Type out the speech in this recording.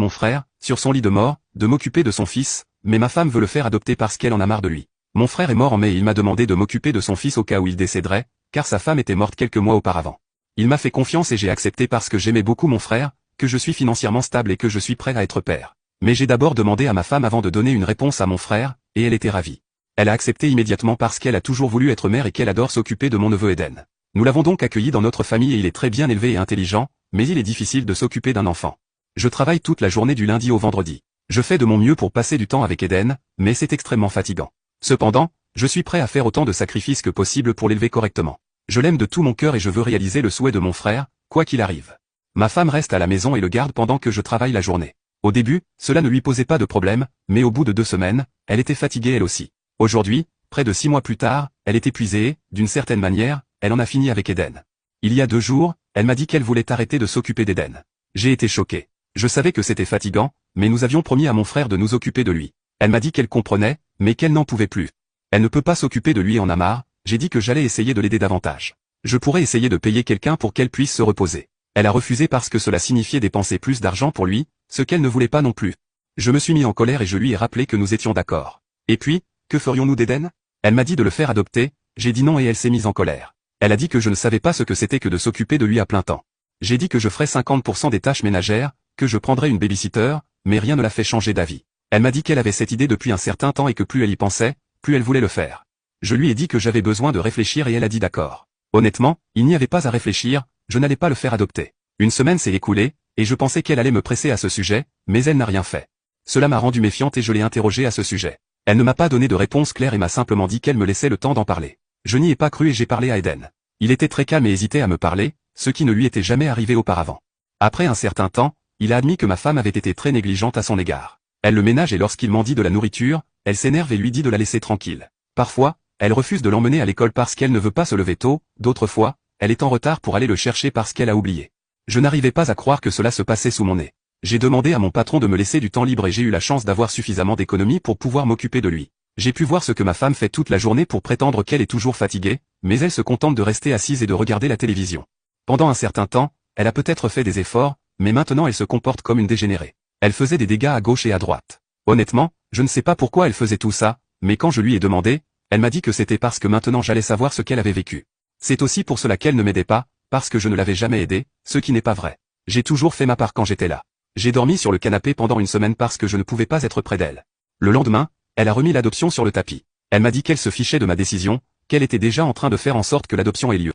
mon frère, sur son lit de mort, de m'occuper de son fils, mais ma femme veut le faire adopter parce qu'elle en a marre de lui. Mon frère est mort en mai et il m'a demandé de m'occuper de son fils au cas où il décéderait, car sa femme était morte quelques mois auparavant. Il m'a fait confiance et j'ai accepté parce que j'aimais beaucoup mon frère, que je suis financièrement stable et que je suis prêt à être père. Mais j'ai d'abord demandé à ma femme avant de donner une réponse à mon frère, et elle était ravie. Elle a accepté immédiatement parce qu'elle a toujours voulu être mère et qu'elle adore s'occuper de mon neveu Eden. Nous l'avons donc accueilli dans notre famille et il est très bien élevé et intelligent, mais il est difficile de s'occuper d'un enfant. Je travaille toute la journée du lundi au vendredi. Je fais de mon mieux pour passer du temps avec Eden, mais c'est extrêmement fatigant. Cependant, je suis prêt à faire autant de sacrifices que possible pour l'élever correctement. Je l'aime de tout mon cœur et je veux réaliser le souhait de mon frère, quoi qu'il arrive. Ma femme reste à la maison et le garde pendant que je travaille la journée. Au début, cela ne lui posait pas de problème, mais au bout de 2 semaines, elle était fatiguée elle aussi. Aujourd'hui, près de 6 mois plus tard, elle est épuisée et, d'une certaine manière, elle en a fini avec Eden. Il y a 2 jours, elle m'a dit qu'elle voulait arrêter de s'occuper d'Eden. J'ai été choqué. Je savais que c'était fatigant, mais nous avions promis à mon frère de nous occuper de lui. Elle m'a dit qu'elle comprenait, mais qu'elle n'en pouvait plus. Elle ne peut pas s'occuper de lui et en a marre, j'ai dit que j'allais essayer de l'aider davantage. Je pourrais essayer de payer quelqu'un pour qu'elle puisse se reposer. Elle a refusé parce que cela signifiait dépenser plus d'argent pour lui, ce qu'elle ne voulait pas non plus. Je me suis mis en colère et je lui ai rappelé que nous étions d'accord. Et puis, que ferions-nous d'Eden? Elle m'a dit de le faire adopter, j'ai dit non et elle s'est mise en colère. Elle a dit que je ne savais pas ce que c'était que de s'occuper de lui à plein temps. J'ai dit que je ferais 50% des tâches ménagères, que je prendrais une babysitter, mais rien ne l'a fait changer d'avis. Elle m'a dit qu'elle avait cette idée depuis un certain temps et que plus elle y pensait, plus elle voulait le faire. Je lui ai dit que j'avais besoin de réfléchir et elle a dit d'accord. Honnêtement, il n'y avait pas à réfléchir, je n'allais pas le faire adopter. Une semaine s'est écoulée, et je pensais qu'elle allait me presser à ce sujet, mais elle n'a rien fait. Cela m'a rendu méfiante et je l'ai interrogée à ce sujet. Elle ne m'a pas donné de réponse claire et m'a simplement dit qu'elle me laissait le temps d'en parler. Je n'y ai pas cru et j'ai parlé à Eden. Il était très calme et hésitait à me parler, ce qui ne lui était jamais arrivé auparavant. Après un certain temps, il a admis que ma femme avait été très négligente à son égard. Elle le ménage et lorsqu'il m'en dit de la nourriture, elle s'énerve et lui dit de la laisser tranquille. Parfois, elle refuse de l'emmener à l'école parce qu'elle ne veut pas se lever tôt, d'autres fois, elle est en retard pour aller le chercher parce qu'elle a oublié. Je n'arrivais pas à croire que cela se passait sous mon nez. J'ai demandé à mon patron de me laisser du temps libre et j'ai eu la chance d'avoir suffisamment d'économies pour pouvoir m'occuper de lui. J'ai pu voir ce que ma femme fait toute la journée pour prétendre qu'elle est toujours fatiguée, mais elle se contente de rester assise et de regarder la télévision. Pendant un certain temps, elle a peut-être fait des efforts, mais maintenant elle se comporte comme une dégénérée. Elle faisait des dégâts à gauche et à droite. Honnêtement, je ne sais pas pourquoi elle faisait tout ça, mais quand je lui ai demandé, elle m'a dit que c'était parce que maintenant j'allais savoir ce qu'elle avait vécu. C'est aussi pour cela qu'elle ne m'aidait pas, parce que je ne l'avais jamais aidée, ce qui n'est pas vrai. J'ai toujours fait ma part quand j'étais là. J'ai dormi sur le canapé pendant une semaine parce que je ne pouvais pas être près d'elle. Le lendemain, elle a remis l'adoption sur le tapis. Elle m'a dit qu'elle se fichait de ma décision, qu'elle était déjà en train de faire en sorte que l'adoption ait lieu.